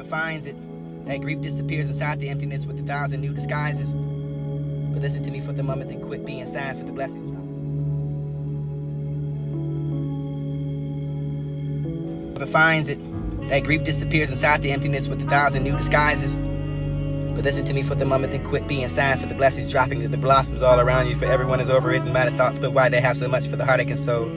finds it, that grief disappears inside the emptiness with 1,000 new disguises. But listen to me for the moment, then quit being sad for the blessings. Whoever finds it, that grief disappears inside the emptiness with 1,000 new disguises. But listen to me for the moment, then quit being sad for the blessings dropping to the blossoms all around you. For everyone is overridden by the thoughts, but why they have so much for the heartache and soul.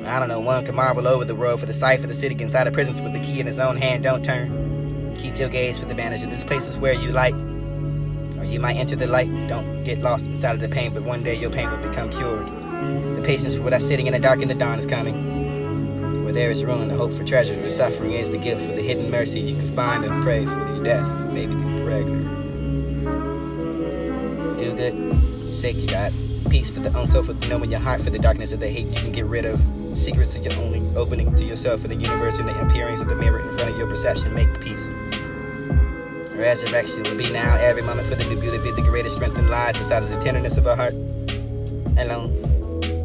I don't know, one can marvel over the world for the sight for the city inside of prisons with the key in his own hand. Don't turn. Keep your gaze for the manager. This place is where you light, or you might enter the light. Don't get lost inside of the pain, but one day your pain will become cured. The patience for that's sitting in the dark and the dawn is coming. Where there is ruin, the hope for treasure, the suffering is the gift for the hidden mercy you can find and pray for your death. Maybe the regular. Do good, sake you got. Peace for the own soul, for knowing your heart, for the darkness of the hate you can get rid of. Secrets of your only opening to yourself and the universe and the appearance of the mirror in front of your perception. Make peace. Resurrection will be now every moment for the new beauty, be the greatest strength and lies inside of the tenderness of our heart. Alone,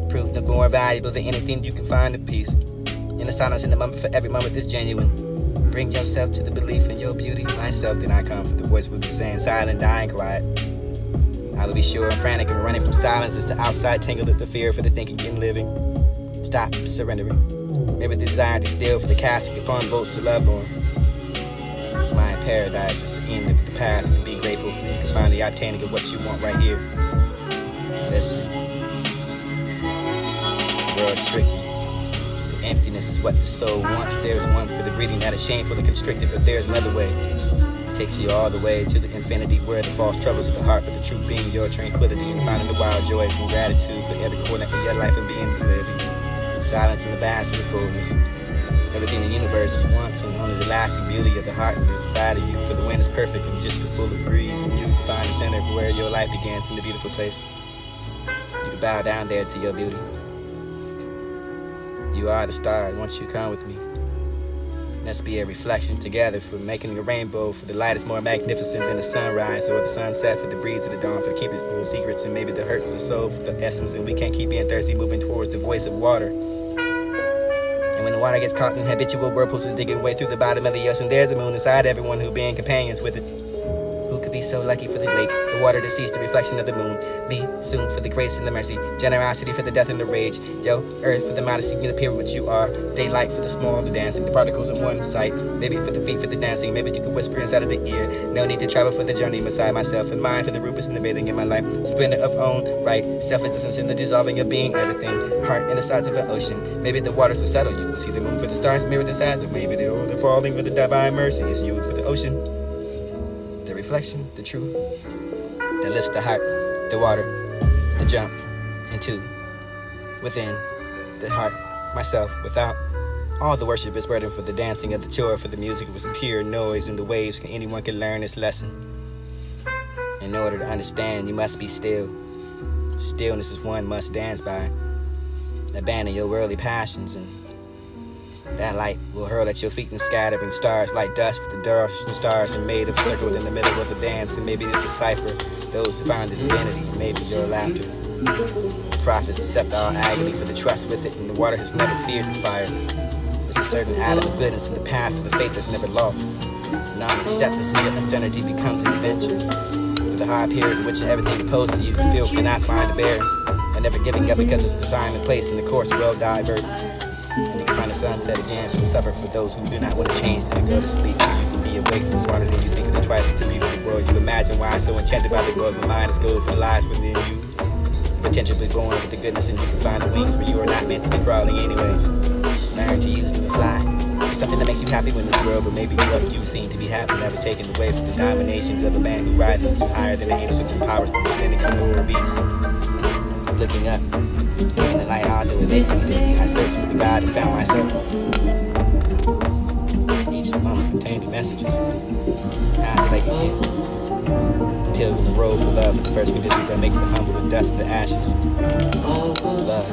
prove the more valuable than anything you can find in peace. In the silence, in the moment, for every moment is genuine. Bring yourself to the belief in your beauty. Myself, then I come, for the voice will be saying silent, dying, quiet. I will be sure and frantic and running from silence as the outside tangled up the fear for the thinking and living. Stop surrendering. Maybe the desire to steal for the casket upon votes to love on. My paradise is the end of the path. To be grateful for you can find the obtaining of what you want right here. Listen. The world's tricky. The emptiness is what the soul wants. There's one for the breathing that is shameful and constricted, but there's another way. It takes you all the way to the infinity where the false troubles of the heart, but the truth being your tranquility and finding the wild joys and gratitude for every corner of your life and being living. Silence in the vast of the fullness. Everything the universe you wants and only the lasting beauty of the heart is inside of you. For the wind is perfect and just full of breeze, and you can find the center of where your life begins in the beautiful place. You can bow down there to your beauty. You are the star, and once you come with me, let's be a reflection together for making a rainbow, for the light is more magnificent than the sunrise or the sunset, for the breeze of the dawn, for keeping the secrets and maybe the hurts of soul, for the essence, and we can't keep being thirsty, moving towards the voice of water. And when the water gets caught in habitual whirlpools and digging way through the bottom of the ocean, there's a moon inside everyone who being companions with it. Who could be so lucky for the lake, the water to cease the reflection of the moon? Me, soon for the grace and the mercy, generosity for the death and the rage. Yo, earth for the modesty, you appear what you are. Daylight for the small, the dancing, the particles in one sight. Maybe for the feet for the dancing, maybe you can whisper inside of the ear. No need to travel for the journey beside myself and mind for the rupus and the bathing in my life. Splendor of own right, self-existence in the dissolving of being everything. Heart in the sides of an ocean. Maybe the waters will settle you. Will see the moon for the stars mirrored inside them. Maybe they're falling for the divine mercy. It's you for the ocean. The reflection, the truth, that lifts the heart, the water, the jump into, within, the heart, myself, without. All the worship is burden for the dancing of the chore, for the music was pure noise and the waves. Anyone can learn this lesson. In order to understand, you must be still. Stillness is one must dance by. Abandon your worldly passions, and that light will hurl at your feet and scattering stars like dust, for the dark stars are made of a circle in the middle of the dance. And maybe this is cipher those who find the divinity, maybe your laughter. The prophets accept all agony for the trust with it, and the water has never feared the fire. There's a certain atom of goodness in the path of the faith that's never lost. Non-acceptance and your uncertainty becomes an adventure. For the high period in which everything opposed to you feel cannot find a bear, and never giving up because it's the time and place and the course well diverted. And you can find the sunset again for the supper for those who do not want to change and go to sleep. And you can be awake and smarter than you think of it twice at the beautiful world. You imagine why so enchanted by the world. The mind is gold for the lies within you. Potentially born with the goodness, and you can find the wings where you are not meant to be crawling anyway. Learn to use them to fly. It's something that makes you happy when this world, but maybe what you seem to be happy that was taken away from the dominations of a man who rises higher than the angels with powers to descending the lower beasts. Looking up, in the night, although it makes me dizzy, I searched for the God and found myself. Each moment contained messages. Now to make it hit. Pilgrim the road for love, the first conditions that make the humble and dust the ashes. Love.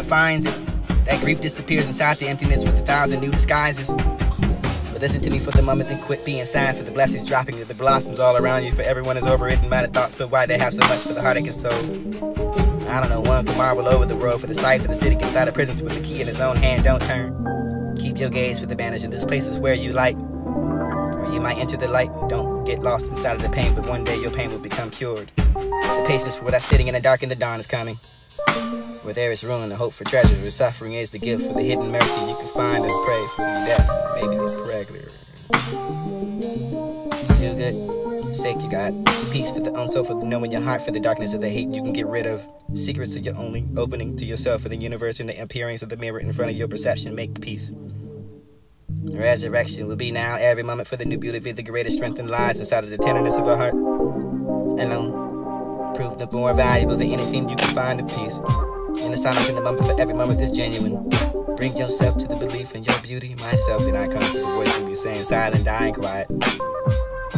Finds it, that grief disappears inside the emptiness with 1,000 new disguises. But listen to me for the moment, then quit being sad for the blessings dropping to the blossoms all around you. For everyone is overwritten by the thoughts, but why they have so much for the heartache and soul. I don't know, one could marvel over the world for the sight for the city inside of prisons with the key in his own hand. Don't turn. Keep your gaze for the bandage, and this place is where you light, or you might enter the light. Don't get lost inside of the pain, but one day your pain will become cured. The patience for that sitting in the dark and the dawn is coming. Where there is ruin, the hope for treasure, where suffering is the gift for the hidden mercy you can find and pray for your death, maybe the regular. Feel good, sake you got peace for the unsoul, for the knowing your heart, for the darkness of the hate you can get rid of. Secrets of your only opening to yourself for the universe and the appearance of the mirror in front of your perception. Make peace. Resurrection will be now, every moment for the new beauty, for the greatest strength and lies inside of the tenderness of our heart. Alone, prove the more valuable than anything you can find in peace. In the silence in the moment, for every moment is genuine. Bring yourself to the belief in your beauty. Myself, then I come to the voice will be saying silent, dying, quiet.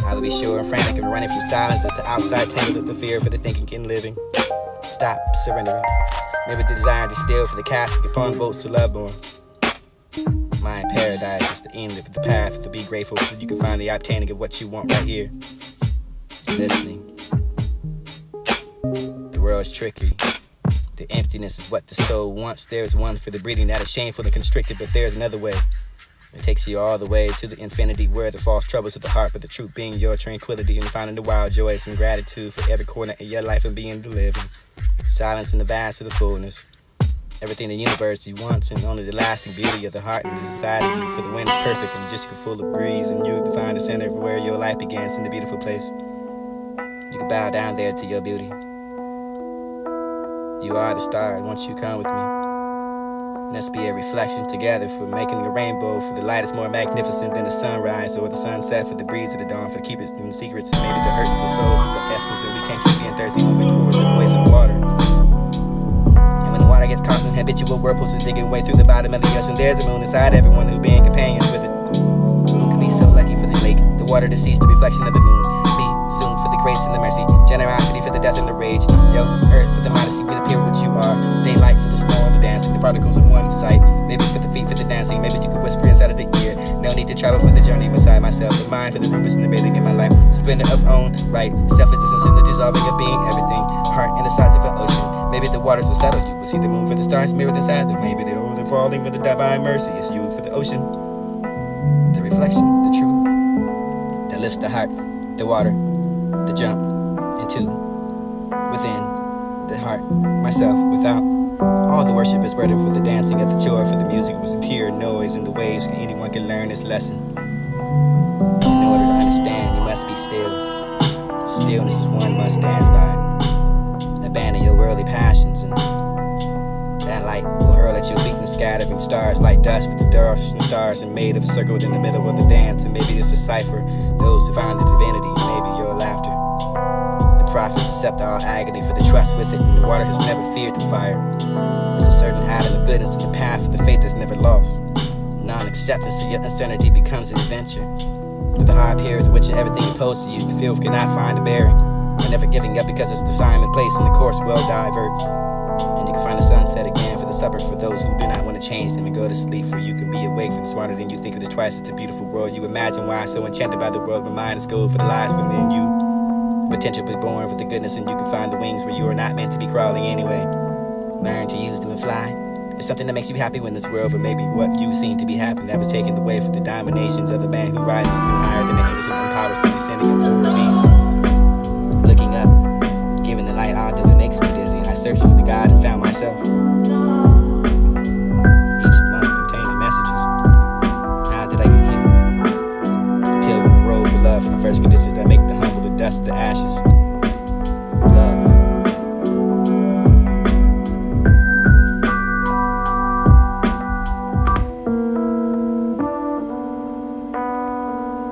I will be sure and frantic and running from silence as the outside tangled up the fear for the thinking and living. Stop surrendering. Never the desire to steal for the casket upon boats to love born. My paradise is the end of the path to be grateful so you can find the obtaining of what you want right here. Listening. The world's tricky. The emptiness is what the soul wants. There's one for the breathing that is shameful and constricted, but there's another way. It takes you all the way to the infinity where the false troubles of the heart, but the truth being your tranquility and finding the wild joys and gratitude for every corner of your life and being delivered. Silence in the vast of the fullness. Everything the universe you wants and only the lasting beauty of the heart and the society you, for the wind is perfect and just full of breeze and you can find the center of where your life begins in the beautiful place. You can bow down there to your beauty. You are the star, won't you come with me? Let's be a reflection together for making a rainbow, for the light is more magnificent than the sunrise or the sunset, for the breeze of the dawn, for the keepers and secrets, and maybe the hurts of the soul, for the essence, and we can't keep being thirsty, moving towards the voice of water. And when the water gets caught in habitual whirlpools and digging way through the bottom of the ocean, there's a moon inside everyone who being companions with it. Who could be so lucky for the lake, the water to cease the reflection of the moon? Be soon for the grace and the mercy, generosity for the death and the rage. Yo, earth for the modesty, we appear what you are. Daylight for the small, the dancing, the particles in one sight. Maybe for the feet, for the dancing, maybe you could whisper inside of the ear. No need to travel for the journey beside myself, and mind for the purpose and the bathing in my life. Splendor of own right, self-existence in the dissolving of being everything. Heart in the sides of an ocean. Maybe the waters will settle you. We'll see the moon for the stars mirrored inside them. Maybe the falling with the divine mercy. It's you for the ocean, the reflection, the truth that lifts the heart, the water, the jump into within the heart, myself, without. All the worship is burdened for the dancing at the chore, for the music was a pure noise in the waves, and anyone can learn this lesson. In order to understand, you must be still. Stillness is one must dance by. Abandon your worldly passions, and that light will hurl at your feet and scattering stars like dust for the dust and stars, and made of a circle in the middle of the dance. And maybe it's a cipher, those who find the divinity, and maybe your laughter. The prophets accept all agony for the trust with it, and the water has never feared the fire. There's a certain atom of goodness in the path of the faith that's never lost. Non-acceptance of your uncertainty becomes an adventure. For the hard period in which everything opposed to you, the field cannot find a bearing. You're never giving up because it's the time and place and the course will divert. And you can find the sunset again for the supper for those who do not want to change them and go to sleep. For you can be awake from smarter than you think of it twice. It's a beautiful world. You imagine why so enchanted by the world, but mine is gold for the lies within you. Potential be born with the goodness, and you can find the wings where you are not meant to be crawling anyway. Learn to use them and fly. It's something that makes you happy when this world, but maybe what you seem to be happy that was taken away for the dominations of the man who rises higher than the angels and empowers to descending upon the beast. Looking up, giving the light all that makes me dizzy. I searched for the God and found myself. Each month containing messages. How did I get here? The pilgrim road for love, for the first conditions that make the humble, the dust, the ashes. Love.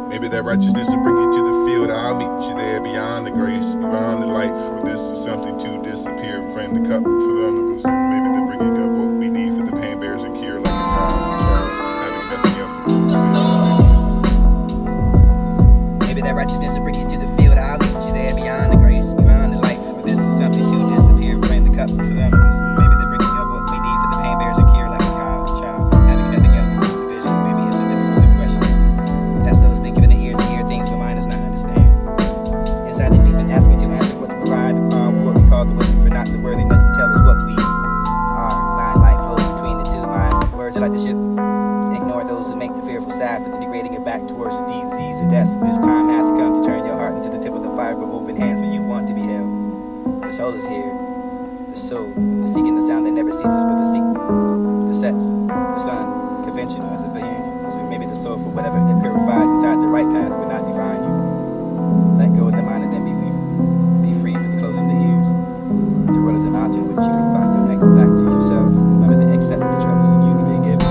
Maybe that righteousness will bring you to the field. I'll meet you there beyond the grace, beyond the light. For this is something to disappear. Frame the cup for the omnibus. Maybe they're bringing up what we need for the pain bears and cure like a child, having nothing else to do. Maybe that righteousness will bring you to the field. I'll meet you there beyond the grace, beyond the light. For this is something to disappear. Frame the cup for the omnibus. Maybe they're bringing up what we need for the pain bears and cure like a child, having nothing else to do with vision. Maybe it's a difficult question. That soul's been given the ears to hear things, but mine does not understand. Inside the deep and asking to answer what we ride, the call, what we call the wisdom for not the worthiness to tell us what we are. Mind light flows between the two. Mind words are like the ship. Ignore those who make the fearful sad for the degrading it back towards the disease of death. This time has to come to turn your heart into the tip of the fire with open hands when you want to be held. The soul is here. The soul, seeking the sound that never ceases, but the sets, the sun, conventional as a being. So maybe the soul, for whatever it purifies inside the right path, will not define you. Let go of the mind and then be free for the closing of the ears. The world is a mountain which you can find your anchor back to yourself. Remember to accept the troubles that you can be given.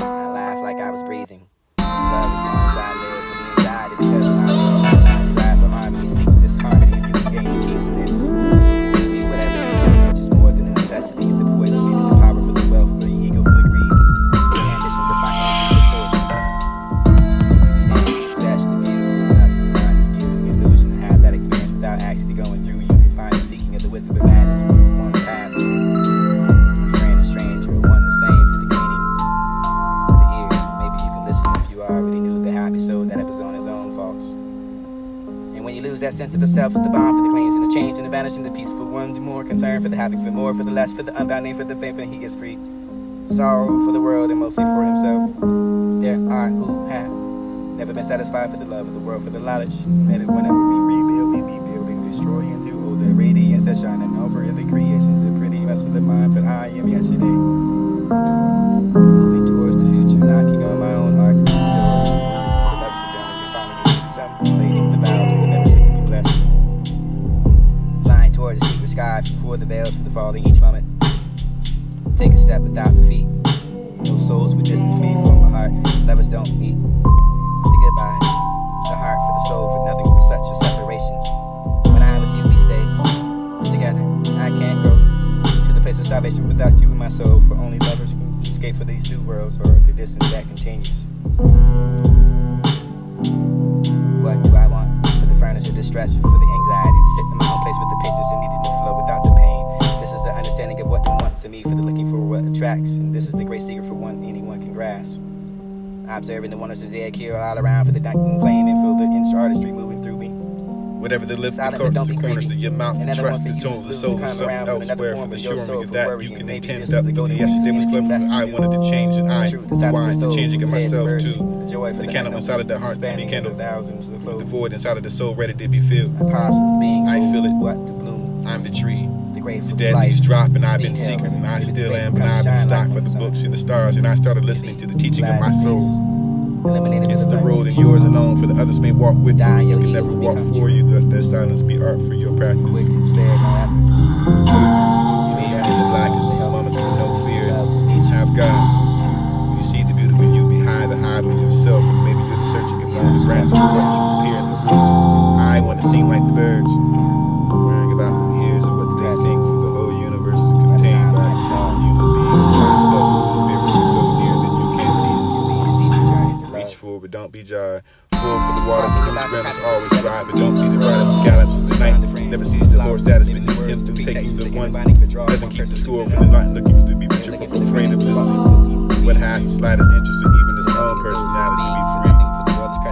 I laugh like I was breathing. Love as long as I live for the anxiety because of my desire for harmony. Seek this harmony and you can gain peace in this. Be whatever you need, which is more than a necessity. If the poison, maybe the power for the wealth, for the ego, for the greed, the ambition to find anything to poetry. Especially beautiful enough to find you giving the illusion to have that experience without actually going through. You can find the seeking of the wisdom of madness on the path. A friend, a stranger, one the same for the cleaning of the ears. Maybe you can listen if you already knew the happy soul that it was on his own faults. And when you lose that sense of a self, for the bond, for the claims, and the change, and the vanishing, the peaceful one, more concern for the having, for more, for the less, for the unbounding, for the faith, and he gets free. Sorrow for the world and mostly for himself. There are who have never been satisfied for the love of the world, for the knowledge. Maybe whenever we rebuild, we be building, destroying through all the radiance that's shining over the creations. A pretty mess of the mind, but I am yesterday. Moving towards the future, knocking on my own heart. The doors for the loves of done, and we finally need some place for the vows, for the memories that can be blessed. Flying towards the secret sky for before the veils for the falling each moment. Take a step without defeat. No souls would distance me from my heart. Lovers don't meet. The goodbye, the heart for the soul, for nothing but such a separation. When I'm with you, we stay together. I can't go to the place of salvation without you in my soul. For only lovers can escape for these two worlds, or the distance that continues. What do I want? For the furnace of distress, for the anxiety to sit in my own place with the patience and needing to flow without the pain. This is the understanding of what one wants to me, for the looking for what attracts, and this is the great secret for one anyone can grasp. Observing the wonders of the dead here all around, for the dying flame and feel the inch artistry moving through me. Whatever the lips, the Silent, but corners, don't the be corners greedy. of your mouth, and Another trust one the for you tone of the to soul lose, is come something around for another elsewhere form from of your assuring soul me for that worrying. you can Maybe intend this up is the to golden me. Yesterday was meaning clever, back to I you. wanted to change, and I Truth inside of the wise to soul, changing of head myself mercy, too. the joy for The candle inside of the heart to be spanning kindled. the thousands of The fold. void inside of the soul ready to be filled. Apostles being I feel it. what to bloom. I'm the tree. The grateful The dead life, leaves drop, and I've been being held, secret, and I maybe the still face am, will but come I've been shine stocked like for the sun. books and the stars, and I started listening to the teaching of my soul. Eliminated It's for the the road and yours alone, for the others may walk with you. Die, You your can ego never will walk become for true. you. Let that silence be art for your practice. quick and spare no effort. You need in the blackest of moments with no fear. Have God. You see the beautiful you behind the hide on yourself, and maybe you're the searching among the branches of what you appear in the fruits. I want to sing like the birds, worrying about who hears or what they think. For the whole universe is contained by a single human being as myself, and the spirit is so near that you can't see it. Reach for, but don't be jarred. Full for the water, the loose rivers always dry, but don't be the rider who gallops in the night. Never sees the Lord's status, but the attempt to take the one doesn't keep the score for the not looking to be richer, for afraid of losing what has the slightest interest in even his own personality to be free.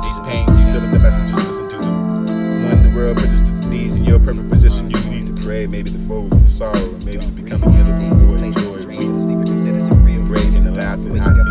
These pains you feel in the messengers, listen to them. When the world pushes to the knees in your perfect position, you need to pray. Maybe the fold for sorrow, or maybe to becoming anything for the joy, breaking and laughing, acting,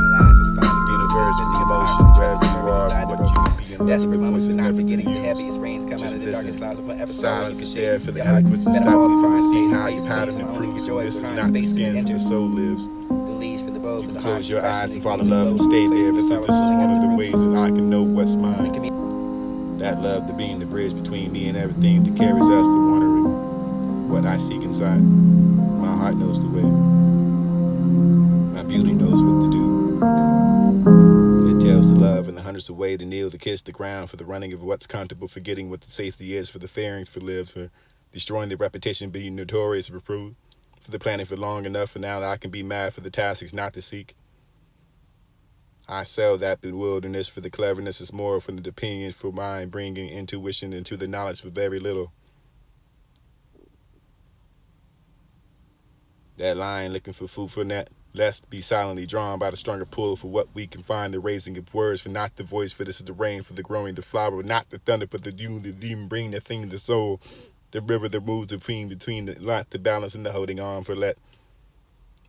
universe, emotion, wherever you are, what you can be in Desperate moments is of not never forgetting the used. heaviest rains come out Just of the darkest listen. clouds of forever. Silence is there for the eloquence to stop you from seeing how your pattern improves. So this is not the skin for the soul lives. The leaves for the bow for the heart. Close your eyes and fall in love and stay there. This is one of the ways that I can know what's mine. That love to being the bridge between me and everything that carries us to wondering what I seek inside. My heart knows the way. My beauty knows what to do. It tells the love and the hundreds of ways to kneel, to kiss the ground, for the running of what's comfortable, forgetting what the safety is, for the faring for live, for destroying the reputation, being notorious, reproved, for the planning for long enough, for now that I can be mad for the tasks not to seek. I sell that bewilderness for the cleverness is more from the opinion for mind, bringing intuition into the knowledge for very little. That line looking for food for net, lest be silently drawn by the stronger pull for what we can find, the raising of words, for not the voice, for this is the rain, for the growing, the flower, not the thunder, but the dew, the demon bring the thing, the soul, the river that moves between the lot, the balance and the holding on, for let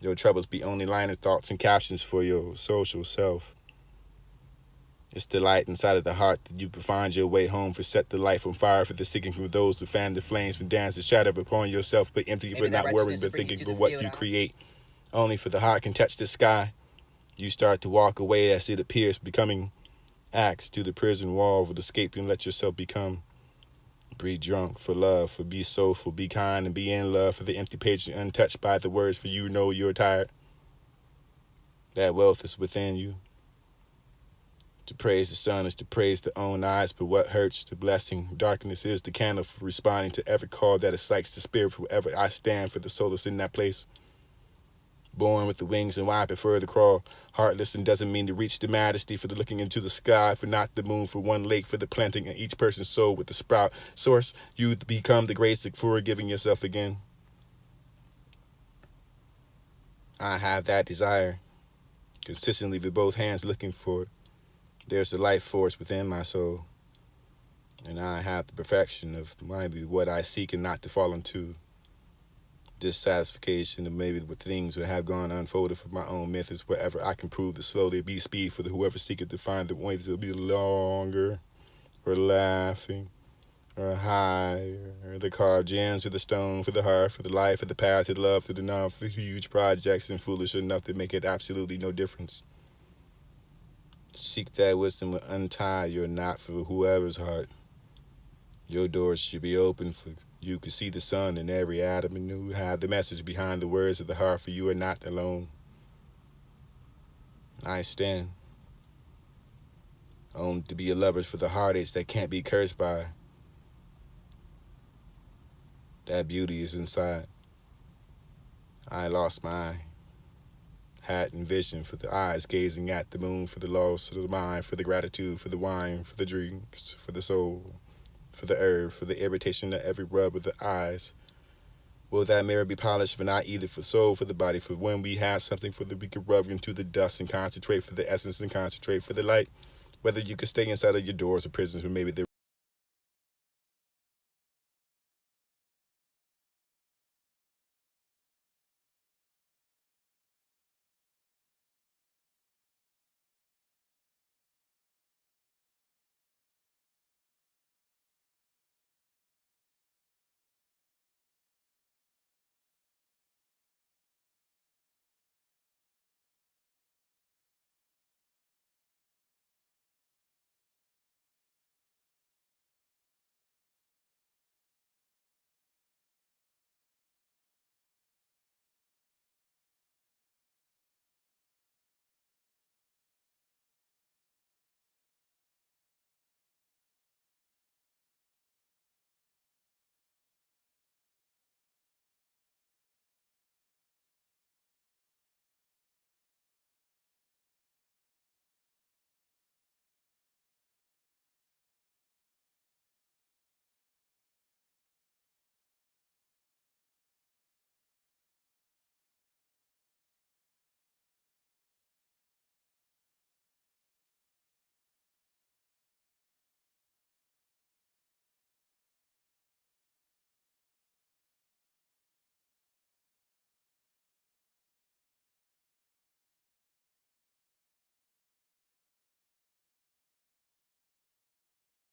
your troubles be only liner thoughts and captions for your social self. It's the light inside of the heart that you find your way home, for set the life on fire, for the seeking from those to fan the flames, for dance the shadow upon yourself, but empty, but not worrying, but thinking for what you create. Only for the heart can touch the sky. You start to walk away as it appears, becoming axe to the prison wall, for escaping, let yourself become. Breathe drunk for love, for be soulful, be kind, and be in love, for the empty page untouched by the words, for you know you're tired. That wealth is within you. To praise the sun is to praise the own eyes, but what hurts the blessing. Darkness is the candle for responding to every call that excites the spirit, for wherever I stand, for the soul is in that place. Born with the wings and why I prefer to crawl. Heartless and doesn't mean to reach the majesty, for the looking into the sky, for not the moon, for one lake, for the planting in each person's soul with the sprout. Source, you become the grace for giving yourself again. I have that desire, consistently with both hands looking for it. There's the life force within my soul, and I have the perfection of maybe what I seek and not to fall into. Dissatisfaction and maybe with things that have gone unfolded for my own myth is whatever I can prove to slowly be speed for the whoever seeketh to find the ways to be longer, or laughing, or higher, or the carved gems or the stone for the heart, for the life, for the path, for the love, for the non, for huge projects and foolish enough to make it absolutely no difference. Seek that wisdom to untie your knot for whoever's heart. Your doors should be open for You could see the sun in every atom and you have the message behind the words of the heart, for you are not alone. I stand only to be your lovers for the heartaches that can't be cursed by. That beauty is inside. I lost my eye. Hat and vision for the eyes gazing at the moon, for the loss of the mind, for the gratitude, for the wine, for the drinks, for the soul, for the herb, for the irritation of every rub of the eyes. Will that mirror be polished for not either for soul, for the body, for when we have something for the we can rub into the dust and concentrate for the essence and concentrate for the light. Whether you could stay inside of your doors or prisons, or maybe there